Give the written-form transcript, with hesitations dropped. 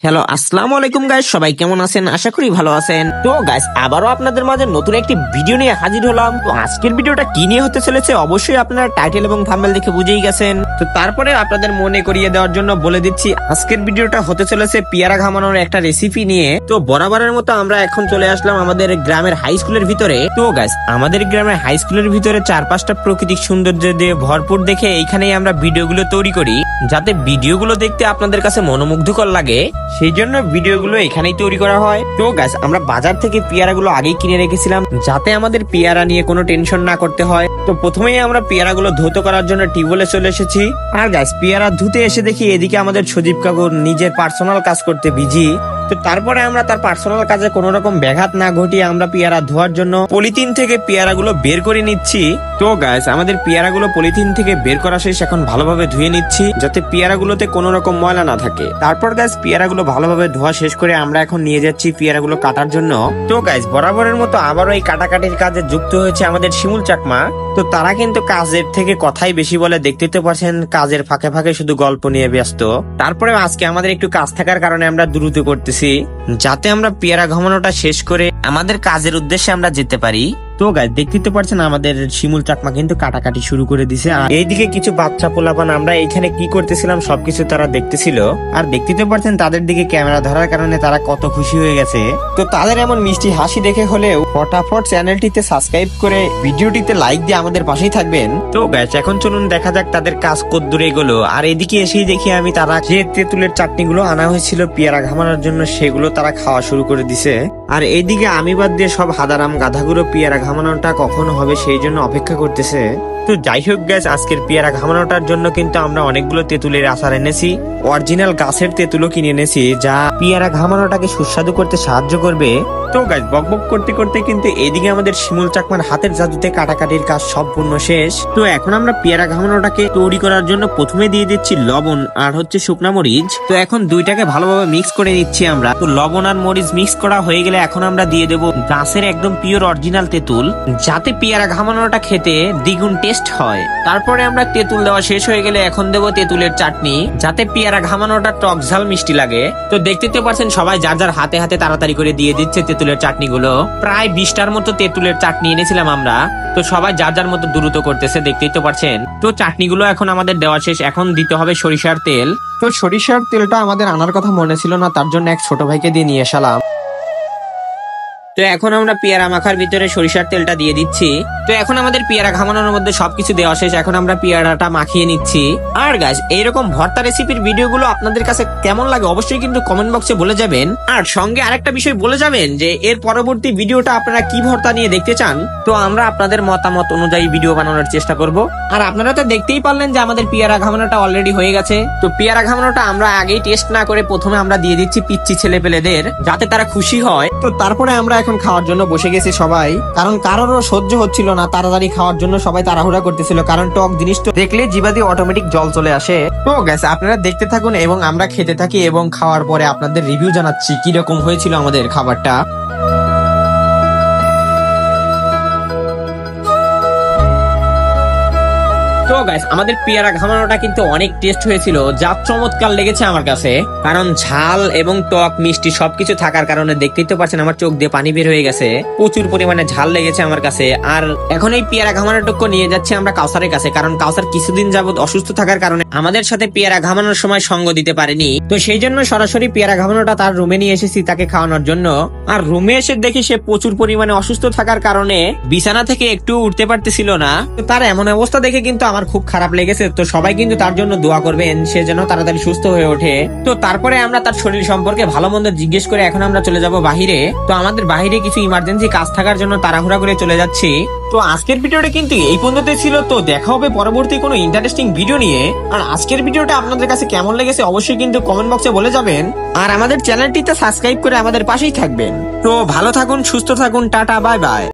Hello, আসসালামু আলাইকুম guys, সবাই কেমন আছেন? আশা করি ভালো আছেন। তো গাইস, আবারও আপনাদের মাঝে নতুন একটি ভিডিও নিয়ে হাজির হলাম। তো আজকের ভিডিওটা কি নিয়ে হতে চলেছে অবশ্যই আপনারা টাইটেল এবং থাম্বনেল দেখে বুঝেই গেছেন। তো তারপরে আপনাদের মনে করিয়ে দেওয়ার জন্য বলে দিচ্ছি, আজকের ভিডিওটা হতে চলেছে পেয়ারা ঘামানোর একটা রেসিপি নিয়ে। তো বরাবরের মতো আমরা এখন চলে আসলাম আমাদের গ্রামের হাই স্কুলের ভিতরে। তো গাইস, আমাদের গ্রামের হাই স্কুলের ভিতরে 4-5টা প্রাকৃতিক সৌন্দর্য দিয়ে ভরপুর দেখে এইখানেই আমরা ভিডিওগুলো তৈরি করি, যাতে ভিডিওগুলো দেখতে আপনাদের কাছে মনোমুগ্ধকর লাগে। সেই জন্য ভিডিওগুলো এখানেই তৈরি করা হয়। তো গাইস, আমরা বাজার থেকে পেয়ারাগুলো আগেই কিনে রেখেছিলাম, যাতে আমাদের পেয়ারা নিয়ে কোনো টেনশন না করতে হয়। তো প্রথমেই আমরা পেয়ারাগুলো ধৌত করার জন্য টিউবওয়েলে চলে এসেছি। আর গাইস, পেয়ারা ধুতে এসে দেখি এদিকে আমাদের সজীব কাকু নিজের পার্সোনাল কাজ করতে বিজি। তো তারপরে আমরা তার পার্সোনাল কাজে কোনো রকম ব্যাঘাত না ঘটিয়ে আমরা পেয়ারা ধোয়ার জন্য পলিথিন থেকে পেয়ারাগুলো বের করে নিচ্ছি। তো গাইস, আমাদের পেয়ারাগুলো পলিথিন থেকে বের করা শেষ, এখন ভালোভাবে ধুয়ে নিচ্ছি যাতে পেয়ারাগুলোতে কোনো রকম ময়লা না থাকে। তারপর গাইস, পেয়ারাগুলো ভালোভাবে ধোয়া শেষ করে আমরা এখন নিয়ে যাচ্ছি পেয়ারাগুলো কাটার জন্য। তো গাইস, বরাবরের মতো আবারও এই কাটাকাটির কাজে যুক্ত হয়েছে আমাদের শিমুল চাকমা। তো তারা কিন্তু কাজের থেকে কথাই বেশি বলে, দেখতে তো পারছেন কাজের ফাঁকে ফাঁকে শুধু গল্প নিয়ে ব্যস্ত। তারপরে আজকে আমাদের একটু কাজ থাকার কারণে আমরা দ্রুত করতেছি, যাতে আমরা পেয়ারা ঘামানোটা শেষ করে আমাদের কাজের উদ্দেশ্যে আমরা যেতে পারি। তো গাইস, দেখতে পারছেন আমাদের শিমুল চাকমা কিন্তু কাটাকাটি শুরু করে দিছে। আর এইদিকে কিছু বাচ্চা পোলাপান আমরা এখানে কি করতেছিলাম সবকিছু তারা দেখতেছিল। আর দেখতে পারছেন তাদের দিকে ক্যামেরা ধরার কারণে তারা কত খুশি হয়ে গেছে। তো তাদের এমন মিষ্টি হাসি দেখে হলেও ফটাফট চ্যানেলটিতে সাবস্ক্রাইব করে ভিডিওটিতে লাইক দিয়ে আমাদের পাশেই থাকবেন। তো গাইস, এখন চলুন দেখা যাক তাদের কাজ কতদূর এগোলো। আর এদিকে এসেই দেখি আমি তারা যে তেঁতুলের চাটনিগুলো আনা হয়েছিল পেয়ারা ঘামানোর জন্য, সেগুলো তারা খাওয়া শুরু করে দিছে। আর এইদিকে আমি বাদ দিয়ে সব হাদারাম গাধাগুলো পেয়ারা ঘামানোটা কখন হবে সেই জন্য অপেক্ষা করতেছে। তো যাই হোক গাইস, আজকের পেয়ারা ঘামানোটার জন্য কিন্তু আমরা অনেকগুলো তেঁতুলের আচার এনেছি, অরিজিনাল গাছের তেঁতুলও কিনে এনেছি, যা পেয়ারা ঘামানোটাকে সুস্বাদু করতে সাহায্য করবে। তো গাইস, বকবক করতে করতে কিন্তু এদিকে আমাদের শিমুল চাকমার হাতের জাদুতে কাটাকাটির কাজ সম্পূর্ণ শেষ। তো এখন আমরা পেয়ারা ঘামানোটাকে তৈরি করার জন্য প্রথমে দিয়ে দিচ্ছি লবণ আর হচ্ছে শুকনা মরিচ। তো এখন দুইটাকে ভালোভাবে মিক্স করে নিচ্ছি আমরা। তো লবণ আর মরিচ মিক্স করা হয়ে গেলে এখন আমরা দিয়ে দেবো গাছের একদম পিওর অরিজিনাল তেঁতুল, যাতে পেয়ারা ঘামানোটা খেতে দ্বিগুণ টেস্ট হয়। তারপরে আমরা তেঁতুল দেওয়া শেষ হয়ে গেলে এখন দেবো তেঁতুলের চাটনি, যাতে পেয়ারা ঘামানোটা টক ঝাল মিষ্টি লাগে। তো দেখতে তো পারছেন সবাই যার যার হাতে হাতে তাড়াতাড়ি করে দিয়ে দিচ্ছে তেঁতুলের চাটনিগুলো। প্রায় 20টার মতো তেঁতুলের চাটনি এনেছিলাম আমরা। তো সবাই যার যার মতো দ্রুত করতেছে, দেখতেই তো পারছেন। তো চাটনিগুলো এখন আমাদের দেওয়া শেষ, এখন দিতে হবে সরিষার তেল। তো সরিষার তেলটা আমাদের আনার কথা মনে ছিল না, তার জন্য এক ছোট ভাইকে দিয়ে নিয়ে এসালাম। তো এখন আমরা পেয়ারা মাখার ভিতরে সরিষার তেলটা দিয়ে দিচ্ছি। তো এখন আমাদের পেয়ারা ঘামানোর মধ্যে সবকিছু দেওয়া শেষ, এখন আমরা পেয়ারাটা মাখিয়ে নিচ্ছি। আর গাইস, এইরকম ভর্তা রেসিপির ভিডিওগুলো আপনাদের কাছে কেমন লাগে অবশ্যই কিন্তু কমেন্ট বক্সে বলে যাবেন। আর সঙ্গে আরেকটা বিষয় বলে যাবেন যে এর পরবর্তী ভিডিওটা আপনারা কি ভর্তা নিয়ে দেখতে চান। তো আমরা আপনাদের মতামত অনুযায়ী ভিডিও বানানোর চেষ্টা করব। আর আপনারা তো দেখতেই পারলেন যে আমাদের পেয়ারা ঘামানোটা অলরেডি হয়ে গেছে। তো পেয়ারা ঘামানোটা আমরা আগেই টেস্ট না করে প্রথমে আমরা দিয়ে দিচ্ছি পিচ্চি ছেলে পেলেদের, যাতে তারা খুশি হয়। তো তারপরে আমরা এখন খাওয়ার জন্য বসে গেছি সবাই, কারণ কারোরও সহ্য হচ্ছিল না তাড়াতাড়ি খাওয়ার জন্য, সবাই তাড়াহুড়া করতেছিল, কারণ টক জিনিস তো দেখলে জিভা দিয়ে অটোমেটিক জল চলে আসে। তো গাইস, আপনারা দেখতে থাকুন এবং আমরা খেতে থাকি এবং খাওয়ার পরে আপনাদের রিভিউ জানাচ্ছি কি রকম হয়েছিল আমাদের খাবারটা। তো গাইস, আমাদের পেয়ারা ঘামানোটা কিন্তু অনেক টেস্ট হয়েছিল, যা চমৎকার লেগেছে আমার কাছে। কারণ ঝাল এবং টক মিষ্টি সবকিছু থাকার কারণে দেখতেই তো পারছেন আমার চোখ দিয়ে পানি বের হয়ে গেছে, প্রচুর পরিমাণে ঝাল লেগেছে আমার কাছে। আর এখন এই পেয়ারা ঘামানোটুকু নিয়ে যাচ্ছি আমরা কাউসারের কাছে, কারণ কাউসার কিছুদিন যাবত অসুস্থ থাকার কারণে আমাদের সাথে পেয়ারা ঘামানোর সময় সঙ্গ দিতে পারেনি। তো সেই জন্য সরাসরি পেয়ারা ঘামানোটা তার রুমে নিয়ে এসেছি তাকে খাওয়ানোর জন্য। আর রুমে এসে দেখি সে প্রচুর পরিমাণে অসুস্থ থাকার কারণে বিছানা থেকে একটু উঠতে পারতেছিল না। তো তার এমন অবস্থা দেখে কিন্তু আমার খুব খারাপ লেগেছে। তো সবাই কিন্তু তার জন্য দোয়া করবেন, সে যেন তাড়াতাড়ি সুস্থ হয়ে ওঠে। তো তারপরে আমরা তার শরীর সম্পর্কে ভালো মন্দ জিজ্ঞেস করে এখন আমরা চলে যাব বাহিরে। তো আমাদের বাহিরে কিছু ইমার্জেন্সি কাজ থাকার জন্য তাড়াহুড়া করে চলে যাচ্ছি। তো আজকের ভিডিওটা কিন্তু এই পর্যন্ত ছিল। তো দেখা হবে পরবর্তী কোনো ইন্টারেস্টিং ভিডিও নিয়ে। আর আজকের ভিডিওটা আপনাদের কাছে কেমন লেগেছে অবশ্যই কিন্তু কমেন্ট বক্সে বলে যাবেন। আর আমাদের চ্যানেলটিতে সাবস্ক্রাইব করে আমাদের পাশেই থাকবেন। তো ভালো থাকুন, সুস্থ থাকুন, টাটা, বাই বাই।